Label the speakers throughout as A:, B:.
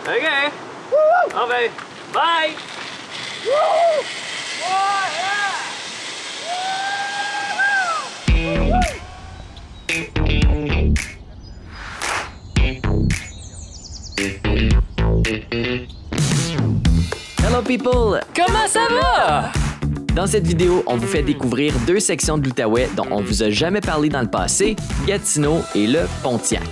A: OK. Oh ben, bye!
B: Hello people!
C: Comment ça va?
B: Dans cette vidéo, on vous fait découvrir deux sections de l'Outaouais dont on vous a jamais parlé dans le passé, Gatineau et le Pontiac.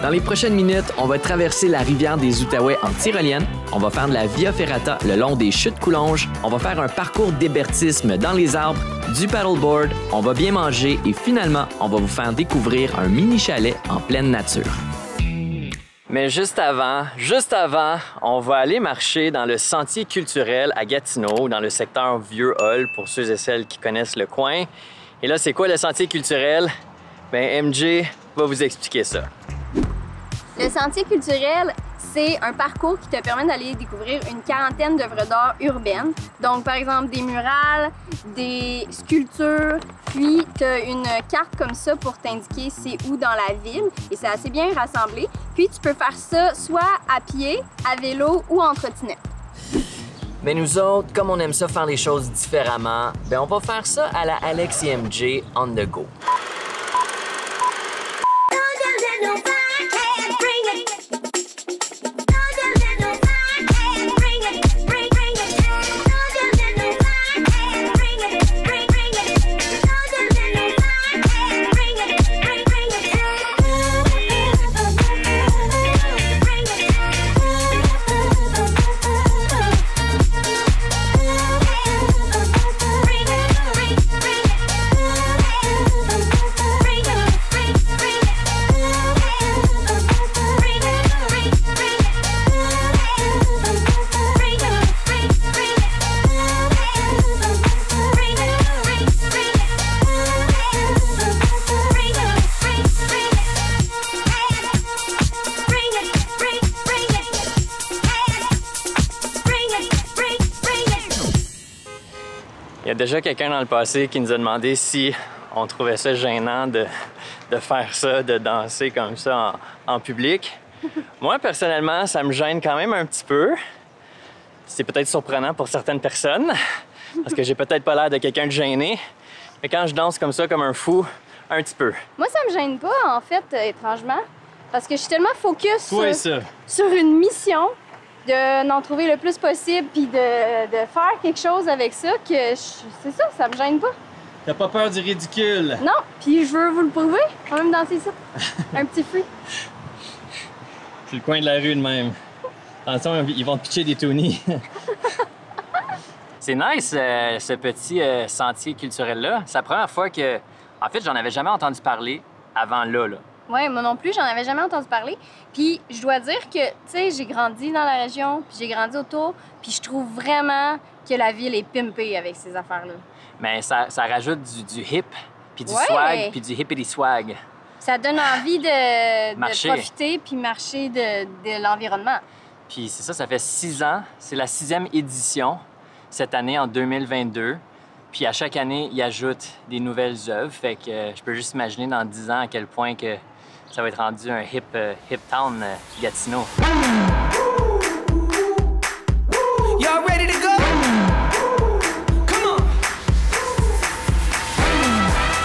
B: Dans les prochaines minutes, on va traverser la rivière des Outaouais en tyrolienne, on va faire de la Via Ferrata le long des chutes Coulonges, on va faire un parcours d'hébertisme dans les arbres, du paddleboard, on va bien manger et finalement, on va vous faire découvrir un mini chalet en pleine nature. Mais juste avant, on va aller marcher dans le sentier culturel à Gatineau, dans le secteur Vieux-Hall, pour ceux et celles qui connaissent le coin. Et là, c'est quoi le sentier culturel? Ben, MJ va vous expliquer ça.
D: Le sentier culturel, c'est un parcours qui te permet d'aller découvrir une quarantaine d'œuvres d'art urbaines. Donc, par exemple, des murales, des sculptures, puis tu as une carte comme ça pour t'indiquer c'est où dans la ville et c'est assez bien rassemblé. Puis, tu peux faire ça soit à pied, à vélo ou en trottinette.
B: Mais nous autres, comme on aime ça faire les choses différemment, ben on va faire ça à la Alex et MJ on the go.
A: Il y a déjà quelqu'un dans le passé qui nous a demandé si on trouvait ça gênant de faire ça, de danser comme ça en public. Moi, personnellement, ça me gêne quand même un petit peu. C'est peut-être surprenant pour certaines personnes, parce que j'ai peut-être pas l'air de quelqu'un de gêné. Mais quand je danse comme ça, comme un fou, un petit peu.
D: Moi, ça me gêne pas, en fait, étrangement, parce que je suis tellement focus sur une mission d'en trouver le plus possible puis de faire quelque chose avec ça que c'est ça, ça me gêne pas.
A: T'as pas peur du ridicule?
D: Non, puis je veux vous le prouver, on va même danser ça. Un petit free.
A: C'est le coin de la rue de même. Attention, ils vont te pitcher des Tony. C'est nice, ce petit sentier culturel-là. C'est la première fois que... En fait, j'en avais jamais entendu parler avant là.
D: Oui, moi non plus, j'en avais jamais entendu parler. Puis je dois dire que, tu sais, j'ai grandi dans la région, puis j'ai grandi autour, puis je trouve vraiment que la ville est pimpée avec ces affaires-là.
A: Mais ça rajoute du hip, puis du swag, puis du hippity swag.
D: Ça donne envie de profiter puis marcher de l'environnement.
A: Puis c'est ça, ça fait 6 ans. C'est la 6e édition cette année, en 2022. Puis à chaque année, ils ajoutent des nouvelles œuvres. Fait que je peux juste imaginer dans 10 ans à quel point que ça va être rendu un hip town Gatineau.
E: Y'all ready to go? Come on.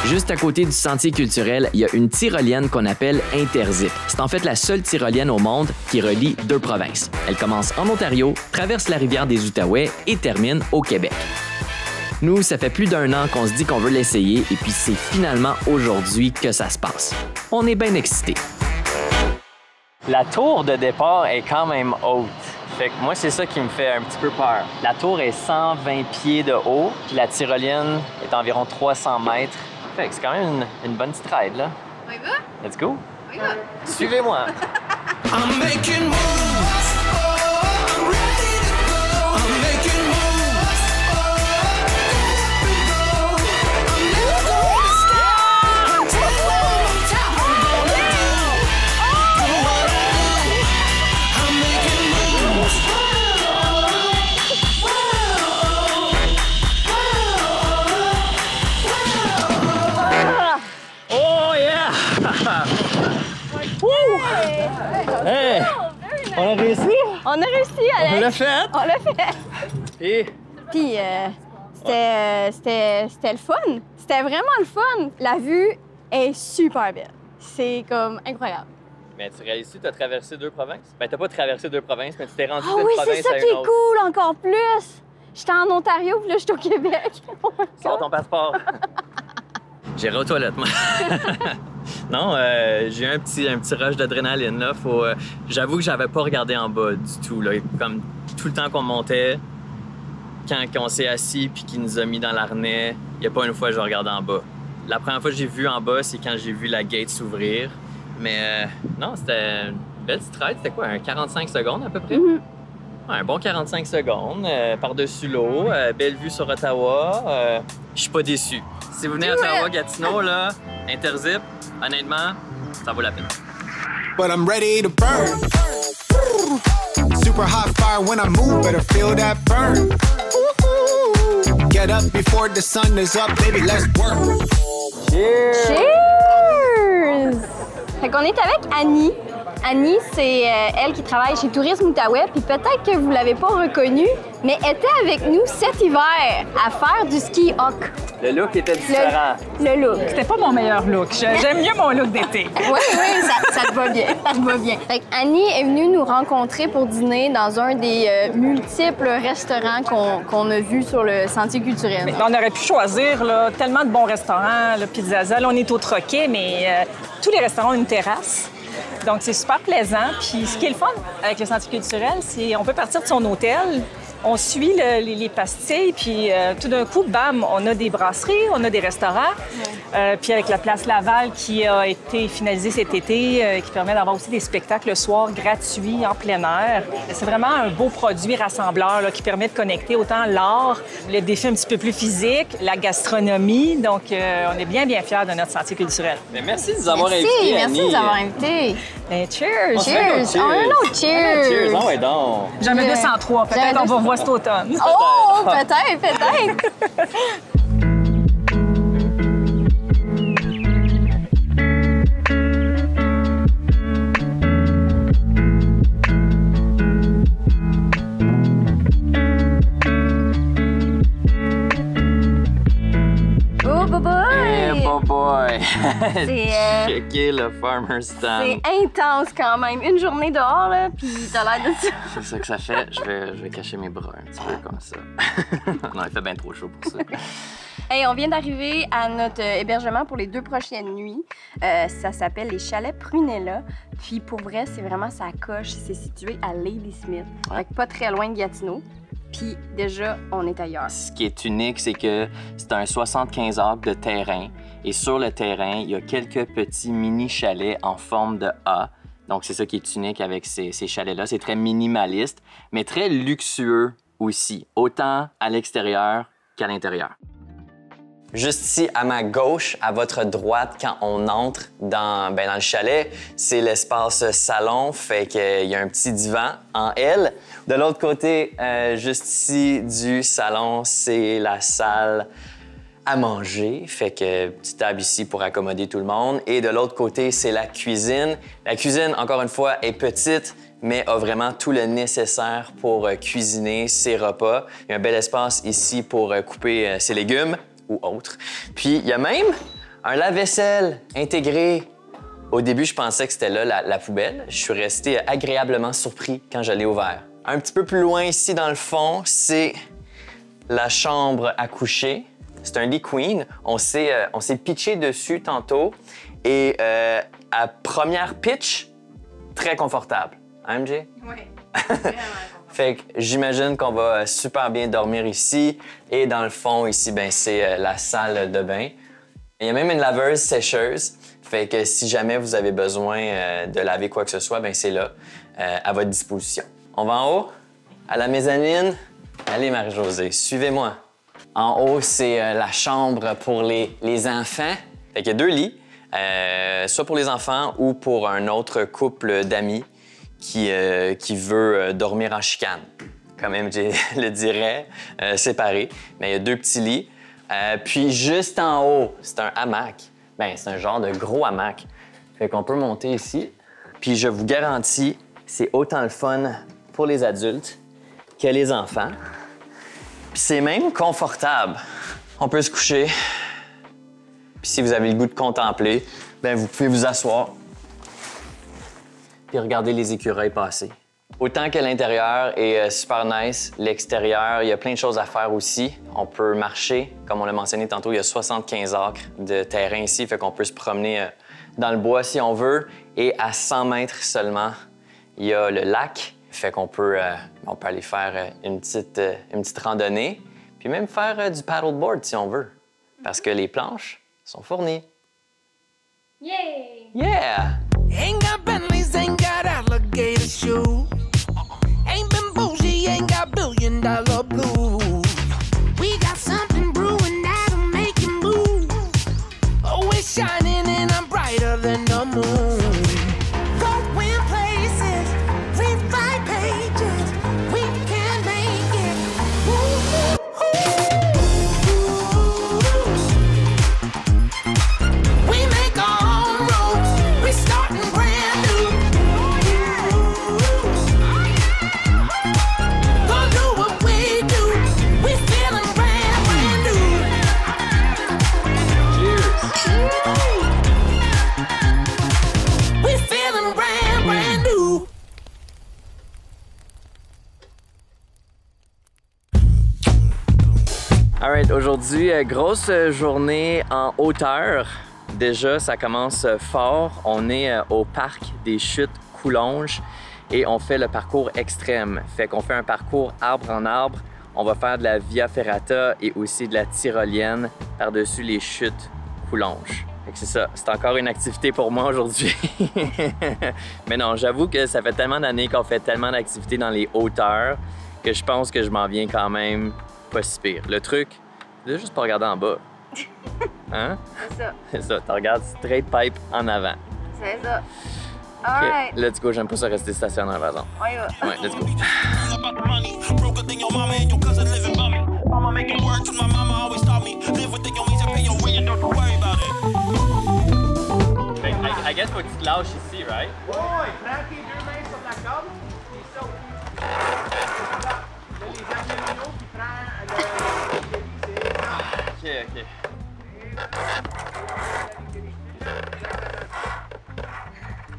B: Juste à côté du sentier culturel, il y a une tyrolienne qu'on appelle Interzip. C'est en fait la seule tyrolienne au monde qui relie deux provinces. Elle commence en Ontario, traverse la rivière des Outaouais et termine au Québec. Nous, ça fait plus d'1 an qu'on se dit qu'on veut l'essayer et puis c'est finalement aujourd'hui que ça se passe. On est bien excités.
A: La tour de départ est quand même haute. Fait que moi, c'est ça qui me fait un petit peu peur. La tour est 120 pieds de haut, puis la tyrolienne est environ 300 mètres. Fait que c'est quand même une bonne petite ride, là.
D: On y va?
A: Let's go!
D: On y va!
A: Suivez-moi!
E: I'm making moves. I'm ready to go. I'm making moves.
A: Hey! On a réussi?
D: On a réussi, Alex!
A: On l'a fait!
D: On l'a fait!
A: Et
D: Puis c'était le fun. C'était vraiment le fun. La vue est super belle. C'est comme incroyable.
A: mais tu réalises-tu, tu as traversé 2 provinces? Ben, t'as pas traversé 2 provinces, mais tu t'es rendu
D: Ah
A: d'une
D: oui,
A: province
D: c'est ça
A: à
D: qui
A: une
D: est
A: autre.
D: cool encore plus. J'étais en Ontario, puis là, je suis au Québec. Oh my
A: Sors
D: God.
A: ton passeport. J'irai aux toilettes, moi. Non, j'ai eu un petit rush d'adrénaline, là. J'avoue que j'avais pas regardé en bas du tout, là. Comme tout le temps qu'on montait, quand on s'est assis puis qu'il nous a mis dans l'arnais, il n'y a pas une fois que je regardais en bas. La première fois que j'ai vu en bas, c'est quand j'ai vu la gate s'ouvrir. Mais non, c'était une belle petite ride. C'était quoi, un 45 secondes à peu près?
D: Mhm.
A: Ouais, un bon 45 secondes, par-dessus l'eau, belle vue sur Ottawa. Je suis pas déçu. Si vous venez à Ottawa, Gatineau, là, Interzip, honnêtement, ça vaut la peine.
E: But I'm ready to burn. Super hot fire when I move, better feel that burn. Get up before the sun is up, baby, let's work.
D: Cheers! Fait qu'on est avec Annie. Annie, c'est elle qui travaille chez Tourisme Outaouais, puis peut-être que vous l'avez pas reconnue, mais était avec nous cet hiver à faire du ski hawk.
A: Le look était différent.
D: Le look.
C: C'était pas mon meilleur look. J'aime mieux mon look d'été.
D: Oui, ça te va bien. Ça te va bien. Fait que Annie est venue nous rencontrer pour dîner dans un des multiples restaurants qu'on a vus sur le Sentier culturel.
C: On aurait pu choisir là, tellement de bons restaurants, le Pizzazal. On est au Troquet, mais tous les restaurants ont une terrasse. Donc, c'est super plaisant. Puis, ce qui est le fun avec le Sentier culturel, c'est qu'on peut partir de son hôtel, on suit les pastilles, puis tout d'un coup, bam, on a des brasseries, on a des restaurants. Puis avec la place Laval qui a été finalisée cet été, qui permet d'avoir aussi des spectacles le soir gratuits en plein air. C'est vraiment un beau produit rassembleur là, qui permet de connecter autant l'art, le défi un petit peu plus physique, la gastronomie. Donc, on est bien, bien fiers de notre Sentier culturel.
A: Mais merci de nous avoir
D: Merci,
A: invités,
D: merci
A: Annie.
D: de nous avoir invités.
C: Ben, cheers!
A: Cheers!
D: On a un autre cheers!
A: Cheers! Ah ouais, donc!
C: J'en ai 203. Peut-être on va voir cet automne.
D: Oh, peut-être. Oh,
A: Hey, boy!
D: C'est
A: Checker le farmer stand.
D: intense quand même. Une journée dehors, là, puis t'as l'air de ça.
A: C'est ça que ça fait. Je vais cacher mes bras un petit peu comme ça. Non, il fait bien trop chaud pour ça.
D: Hey, on vient d'arriver à notre hébergement pour les 2 prochaines nuits. Ça s'appelle les Chalets Prunella. Puis pour vrai, c'est vraiment sa coche. C'est situé à Ladysmith,
A: Ouais.
D: pas très loin de Gatineau. Puis déjà, on est ailleurs.
A: Ce qui est unique, c'est que c'est un 75 acres de terrain. Et sur le terrain, il y a quelques petits mini-chalets en forme de A. Donc, c'est ça qui est unique avec ces chalets-là. C'est très minimaliste, mais très luxueux aussi, autant à l'extérieur qu'à l'intérieur.
F: Juste ici, à ma gauche, à votre droite, quand on entre dans le chalet, c'est l'espace salon, fait qu'il y a un petit divan en L. De l'autre côté, juste ici du salon, c'est la salle à manger, fait que petite table ici pour accommoder tout le monde. Et de l'autre côté, c'est la cuisine. La cuisine, encore une fois, est petite, mais a vraiment tout le nécessaire pour cuisiner ses repas. Il y a un bel espace ici pour couper ses légumes ou autres. Puis, il y a même un lave-vaisselle intégré. Au début, je pensais que c'était là la poubelle. Je suis resté agréablement surpris quand je l'ai ouvert. Un petit peu plus loin ici, dans le fond, c'est la chambre à coucher. C'est un lit queen. On s'est pitché dessus tantôt. Et à première pitch, très confortable. Hein, MJ?
D: Oui.
F: Fait que j'imagine qu'on va super bien dormir ici. Et dans le fond, ici, ben, c'est la salle de bain. Il y a même une laveuse sécheuse. Fait que si jamais vous avez besoin de laver quoi que ce soit, ben, c'est là, à votre disposition. On va en haut, à la mezzanine. Allez, Marie-Josée, suivez-moi. En haut, c'est la chambre pour les enfants. Fait qu'il y a 2 lits, soit pour les enfants ou pour un autre couple d'amis qui veut dormir en chicane, comme MJ le dirait, séparé. Mais il y a 2 petits lits. Puis juste en haut, c'est un hamac. Ben, c'est un genre de gros hamac. Fait qu'on peut monter ici. Puis je vous garantis, c'est autant le fun pour les adultes que les enfants. Puis c'est même confortable. On peut se coucher. Puis si vous avez le goût de contempler, bien, vous pouvez vous asseoir puis regarder les écureuils passer. Autant que l'intérieur est super nice, l'extérieur, il y a plein de choses à faire aussi. On peut marcher, comme on l'a mentionné tantôt, il y a 75 acres de terrain ici, fait qu'on peut se promener dans le bois si on veut. Et à 100 mètres seulement, il y a le lac, fait qu'on peut aller faire une petite randonnée, puis même faire du paddleboard si on veut, parce que les planches sont fournies.
D: Yay!
F: Yeah!
G: Ain't got Bentleys, ain't got alligator shoes. Ain't been bougie, ain't got $1 billion blues. We got something brewing that'll make you move. Oh, it's shining and I'm brighter than the moon. Going places, rewrite pages. We can make it. Ooh, we make our own rules. We starting brand new. Gonna do what we do. We feeling brand new. We feeling brand new.
A: All right, aujourd'hui, grosse journée en hauteur. Déjà, ça commence fort. On est au parc des Chutes Coulonges et on fait le parcours extrême. Fait qu'on fait un parcours arbre en arbre. On va faire de la Via Ferrata et aussi de la tyrolienne par-dessus les Chutes Coulonges. Fait que c'est ça, c'est encore une activité pour moi aujourd'hui. Mais non, j'avoue que ça fait tellement d'années qu'on fait tellement d'activités dans les hauteurs que je pense que je m'en viens quand même pas si pire. Le truc, c'est juste pas regarder en bas. Hein?
D: C'est ça.
A: C'est ça, tu regardes straight pipe en avant.
D: C'est ça.
A: OK,
D: Alright.
A: let's go, j'aime pas ça rester stationnaire par exemple.
D: On y va.
A: Ouais, let's go.
H: About the money, broker than your mama and your cousin living by me. Mama making work 'cause my mama always taught me. Live with your means and pay your rent, don't worry about it.
A: I guess faut que tu te lâches ici, right?
I: Ouais, prends tes 2 mains sur la corde, et ça. Là, les abdominaux, puis prends le...
A: OK.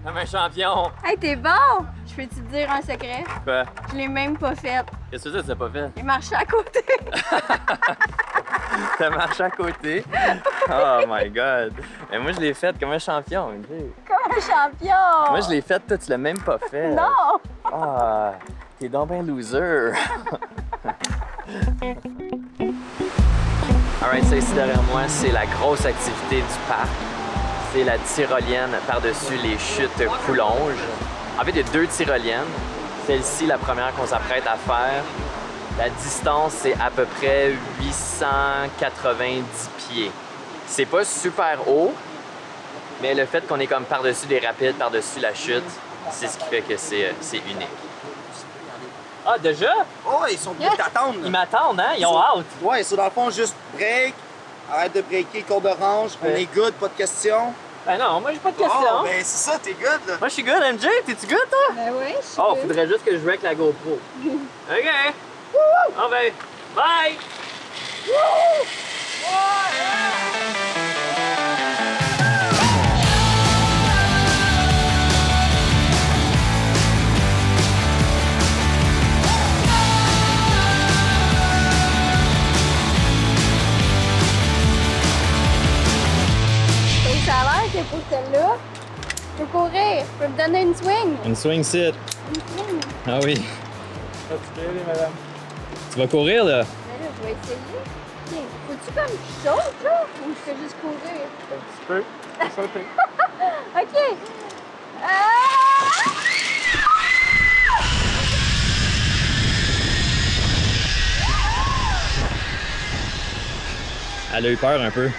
A: Comme un champion.
D: Hey, t'es bon! Je peux te dire un secret?
A: Quoi?
D: Je l'ai même pas fait.
A: Qu'est-ce que tu n'as pas fait?
D: J'ai marché à côté.
A: T'as marché à côté? Oh my God! Mais moi, je l'ai fait comme un champion.
D: Comme un champion!
A: Moi, je l'ai fait, toi, tu l'as même pas fait.
D: Non!
A: Ah, t'es donc ben loser. Alright, ça ici derrière moi, c'est la grosse activité du parc. C'est la tyrolienne par-dessus les chutes Coulonges. En fait, il y a 2 tyroliennes. Celle-ci, la première qu'on s'apprête à faire. La distance, c'est à peu près 890 pieds. C'est pas super haut, mais le fait qu'on est comme par-dessus des rapides, par-dessus la chute, c'est ce qui fait que c'est unique. Ah, déjà?
I: Oh, ils sont bien t'attendre.
A: Ils m'attendent, hein? Ils ont hâte.
I: Ouais, c'est dans le fond, juste break. Arrête de breaker, code orange. On est good, pas de questions.
A: Ben non, moi j'ai pas de questions.
I: Oh, ben c'est ça, t'es good, là.
A: Moi je suis good, MJ. T'es-tu good, toi?
D: Ben oui, je suis
A: Oh,
D: good.
A: faudrait juste que je wreck la GoPro. OK. Oh ben, bye!
D: Donc, ça a l'air que pour celle-là, je peux courir. Je peux me donner une swing.
A: Une swing sit.
D: Une swing.
A: Ah oui. Madame. Tu vas courir, là?
D: Ben là, je vais essayer. Tiens, faut-tu comme je saute, là? Ou je fais juste courir?
A: Tu peux. Sauter.
D: OK.
A: Elle a eu peur un peu.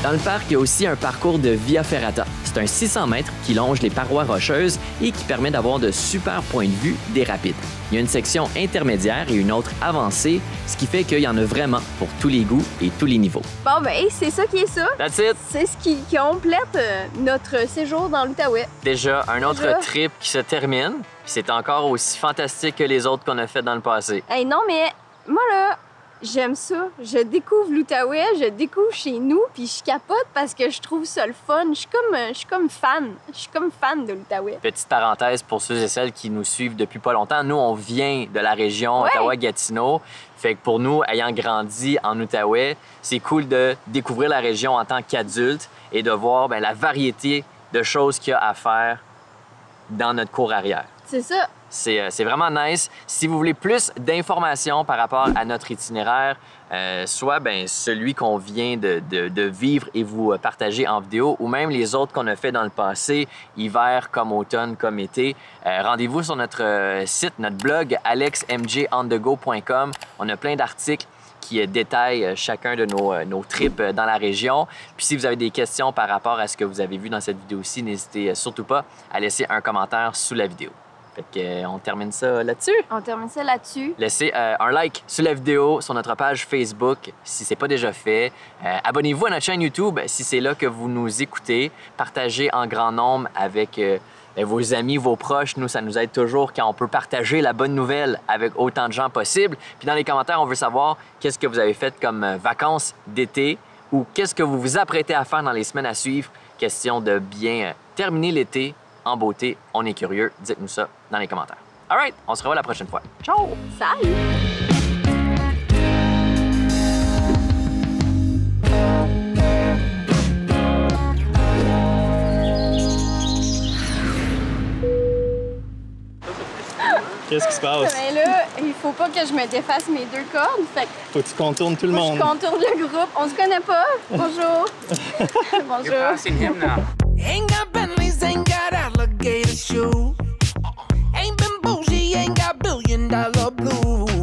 B: Dans le parc, il y a aussi un parcours de Via Ferrata. C'est un 600 mètres qui longe les parois rocheuses et qui permet d'avoir de super points de vue des rapides. Il y a une section intermédiaire et une autre avancée, ce qui fait qu'il y en a vraiment pour tous les goûts et tous les niveaux.
D: Bon, ben, c'est ça qui est ça.
A: That's it!
D: C'est ce qui complète notre séjour dans l'Outaouais.
A: Déjà, un autre
D: Déjà.
A: trip qui se termine, puis c'est encore aussi fantastique que les autres qu'on a fait dans le passé.
D: Hey, non, mais moi, là, j'aime ça. Je découvre l'Outaouais, je découvre chez nous, puis je capote parce que je trouve ça le fun. Je suis comme fan. Je suis comme fan de l'Outaouais.
A: Petite parenthèse pour ceux et celles qui nous suivent depuis pas longtemps. Nous, on vient de la région
D: Ouais.
A: Ottawa-Gatineau. Fait que pour nous, ayant grandi en Outaouais, c'est cool de découvrir la région en tant qu'adulte et de voir la variété de choses qu'il y a à faire dans notre cour arrière.
D: C'est ça.
A: C'est vraiment nice. Si vous voulez plus d'informations par rapport à notre itinéraire, soit celui qu'on vient de vivre et vous partager en vidéo, ou même les autres qu'on a fait dans le passé, hiver comme automne comme été, rendez-vous sur notre site, notre blog alexmjondego.com. On a plein d'articles qui détaillent chacun de nos trips dans la région. Puis si vous avez des questions par rapport à ce que vous avez vu dans cette vidéo-ci, n'hésitez surtout pas à laisser un commentaire sous la vidéo. Fait qu'on termine ça là-dessus.
D: On termine ça là-dessus.
A: Laissez un like sur la vidéo, sur notre page Facebook, si c'est pas déjà fait. Abonnez-vous à notre chaîne YouTube si c'est là que vous nous écoutez. Partagez en grand nombre avec vos amis, vos proches. Nous, ça nous aide toujours quand on peut partager la bonne nouvelle avec autant de gens possible. Puis dans les commentaires, on veut savoir qu'est-ce que vous avez fait comme vacances d'été ou qu'est-ce que vous vous apprêtez à faire dans les semaines à suivre. Question de bien terminer l'été en beauté. On est curieux. Dites-nous ça dans les commentaires. All right, on se revoit la prochaine fois. Ciao!
D: Salut!
A: Qu'est-ce qui se passe?
D: Ben là, il faut pas que je me défasse mes deux cordes. Fait que
A: Faut que tu contournes tout le
D: faut que je contourne le groupe. On se connaît pas. Bonjour. Bonjour.
G: Ain't got Bentleys, ain't got alligator shoes. Ain't been bougie, ain't got $1 billion blues.